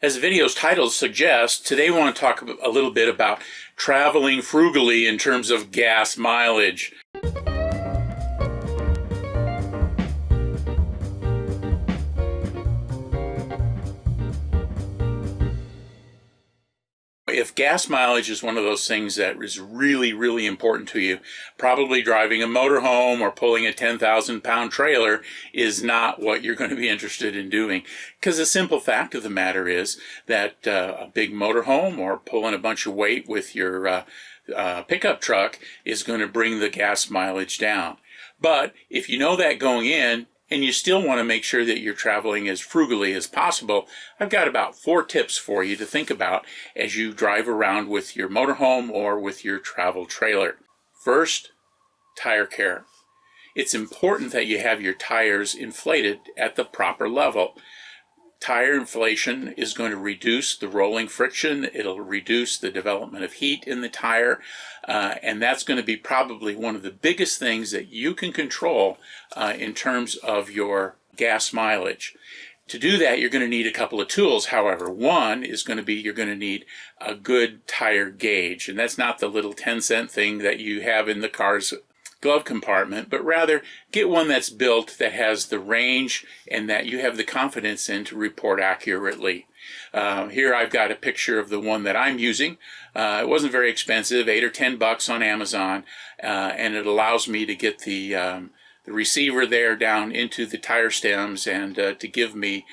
As the video's title suggests, today we want to talk a little bit about traveling frugally in terms of gas mileage. If gas mileage is one of those things that is really important to you, probably driving a motorhome or pulling a 10,000-pound trailer is not what you're going to be interested in doing. Because the simple fact of the matter is that a big motorhome or pulling a bunch of weight with your pickup truck is going to bring the gas mileage down. But if you know that going in, and you still want to make sure that you're traveling as frugally as possible, I've got about 4 tips for you to think about as you drive around with your motorhome or with your travel trailer. First, tire care. It's important that you have your tires inflated at the proper level. Tire inflation is going to reduce the rolling friction. It'll reduce the development of heat in the tire, and that's going to be probably one of the biggest things that you can control in terms of your gas mileage. To do that, you're going to need a couple of tools, however. One is going to be you're going to need a good tire gauge, and that's not the little 10-cent thing that you have in the car's glove compartment, but rather get one that's built that has the range and that you have the confidence in to report accurately. Here I've got a picture of the one that I'm using. It wasn't very expensive, $8 or $10 on Amazon, and it allows me to get the receiver there down into the tire stems and to give me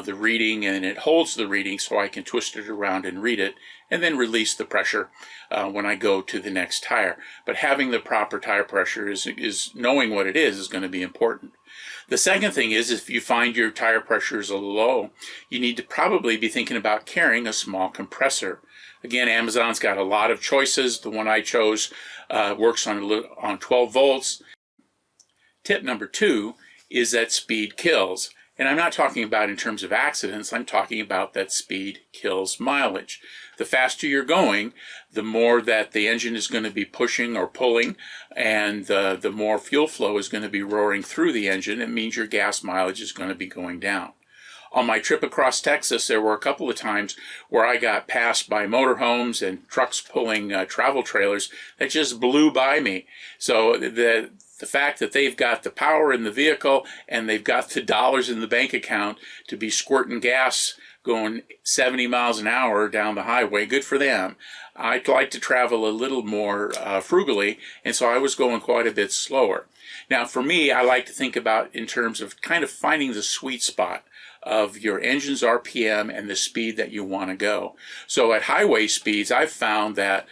the reading, and it holds the reading so I can twist it around and read it and then release the pressure when I go to the next tire. But having the proper tire pressure is knowing what it is going to be important. The second thing is, if you find your tire pressure is a little low, you need to probably be thinking about carrying a small compressor. Again, Amazon's got a lot of choices. The one I chose works on 12 volts. Tip number 2 is that speed kills. And I'm not talking about in terms of accidents, I'm talking about that speed kills mileage. The faster you're going, the more that the engine is going to be pushing or pulling, and the more fuel flow is going to be roaring through the engine. It means your gas mileage is going to be going down. On my trip across Texas, there were a couple of times where I got passed by motorhomes and trucks pulling travel trailers that just blew by me. So the fact that they've got the power in the vehicle and they've got the dollars in the bank account to be squirting gas going 70 miles an hour down the highway, good for them. I'd like to travel a little more frugally, and so I was going quite a bit slower. Now, for me, I like to think about in terms of kind of finding the sweet spot of your engine's RPM and the speed that you want to go. So at highway speeds, I've found that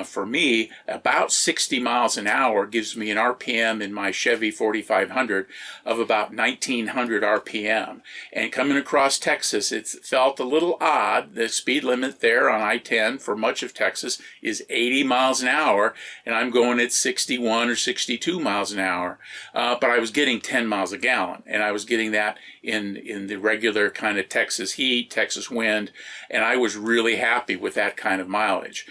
for me, about 60 miles an hour gives me an RPM in my Chevy 4500 of about 1900 RPM. And coming across Texas, it felt a little odd. The speed limit there on I-10 for much of Texas is 80 miles an hour, and I'm going at 61 or 62 miles an hour. But I was getting 10 miles a gallon, and I was getting that in the regular kind of Texas heat, Texas wind, and I was really happy with that kind of mileage.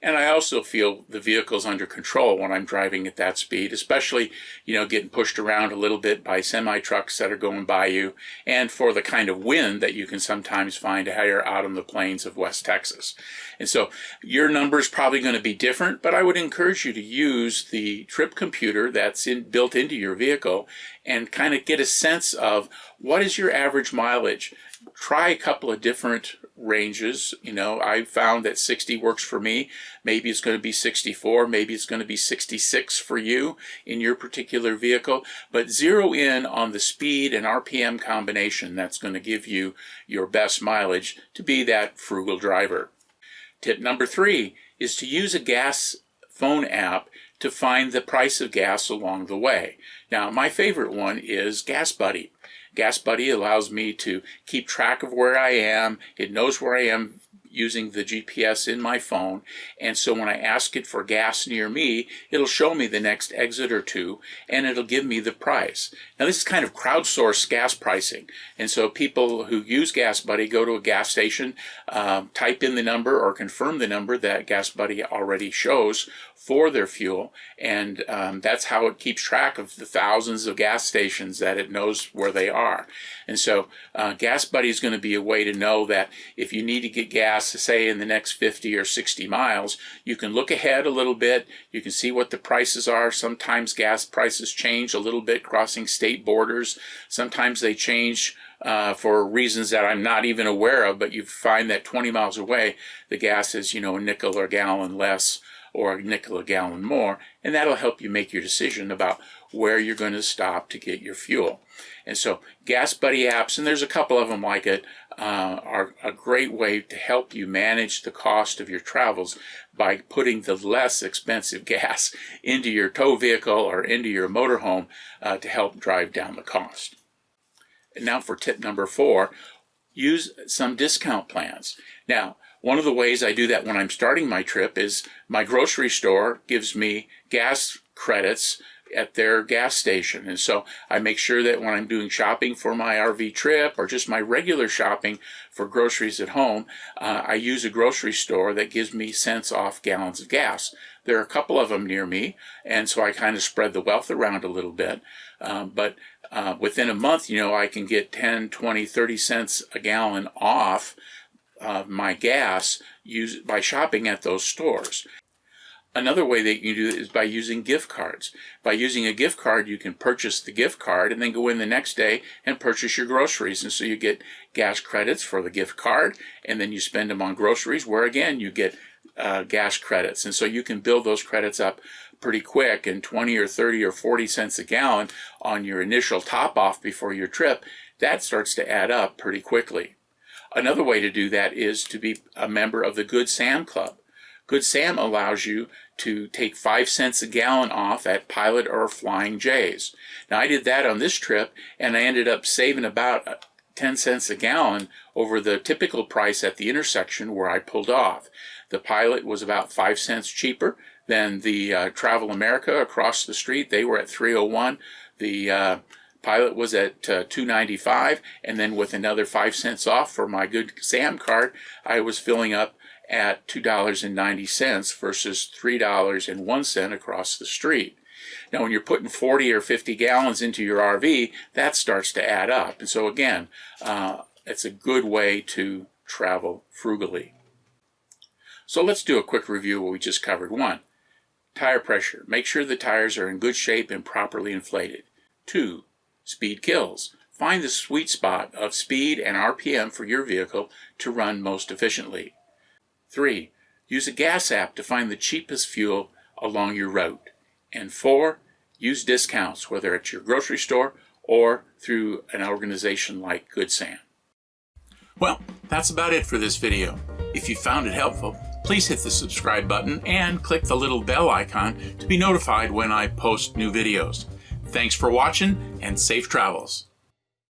And I also feel the vehicle's under control when I'm driving at that speed, especially, getting pushed around a little bit by semi-trucks that are going by you, and for the kind of wind that you can sometimes find higher out on the plains of West Texas. And so your number's probably going to be different, but I would encourage you to use the trip computer that's built into your vehicle and kind of get a sense of what is your average mileage. Try a couple of different ranges. I found that 60 works for me. Maybe it's going to be 64. Maybe it's going to be 66 for you in your particular vehicle. But zero in on the speed and RPM combination that's going to give you your best mileage to be that frugal driver. Tip number 3 is to use a gas phone app to find the price of gas along the way. Now, my favorite one is GasBuddy. GasBuddy allows me to keep track of where I am. It knows where I am using the GPS in my phone, and so when I ask it for gas near me, it'll show me the next exit or two, and it'll give me the price. Now this is kind of crowdsourced gas pricing, and so people who use GasBuddy go to a gas station, type in the number or confirm the number that GasBuddy already shows for their fuel, and that's how it keeps track of the thousands of gas stations that it knows where they are. And so GasBuddy is going to be a way to know that if you need to get gas, say in the next 50 or 60 miles, you can look ahead a little bit, you can see what the prices are. Sometimes gas prices change a little bit crossing state borders. Sometimes they change for reasons that I'm not even aware of, but you find that 20 miles away, the gas is, a nickel a gallon less or a nickel a gallon more, and that'll help you make your decision about where you're going to stop to get your fuel. And so GasBuddy apps, and there's a couple of them like it, are a great way to help you manage the cost of your travels by putting the less expensive gas into your tow vehicle or into your motorhome to help drive down the cost. And now for tip number 4, use some discount plans. Now, one of the ways I do that when I'm starting my trip is my grocery store gives me gas credits at their gas station. And so I make sure that when I'm doing shopping for my RV trip or just my regular shopping for groceries at home, I use a grocery store that gives me cents off gallons of gas. There are a couple of them near me, and so I kind of spread the wealth around a little bit. But within a month, I can get 10, 20, 30 cents a gallon off my gas by shopping at those stores. Another way that you can do it is by using gift cards. By using a gift card, you can purchase the gift card and then go in the next day and purchase your groceries. And so you get gas credits for the gift card, and then you spend them on groceries, where again you get gas credits. And so you can build those credits up pretty quick, and 20 or 30 or 40 cents a gallon on your initial top off before your trip, that starts to add up pretty quickly. Another way to do that is to be a member of the Good Sam Club. Good Sam allows you to take 5 cents a gallon off at Pilot or Flying J's. Now I did that on this trip, and I ended up saving about 10 cents a gallon over the typical price at the intersection where I pulled off. The Pilot was about 5 cents cheaper than the Travel America across the street. They were at $3.01. The Pilot was at $2.95, and then with another 5 cents off for my Good Sam card, I was filling up at $2.90 versus $3.01 across the street. Now when you're putting 40 or 50 gallons into your RV, that starts to add up. And so again, it's a good way to travel frugally. So let's do a quick review of what we just covered. 1, tire pressure. Make sure the tires are in good shape and properly inflated. 2, speed kills. Find the sweet spot of speed and RPM for your vehicle to run most efficiently. 3, use a gas app to find the cheapest fuel along your route. And 4, use discounts, whether at your grocery store or through an organization like Good Sam. Well, that's about it for this video. If you found it helpful, please hit the subscribe button and click the little bell icon to be notified when I post new videos. Thanks for watching, and safe travels.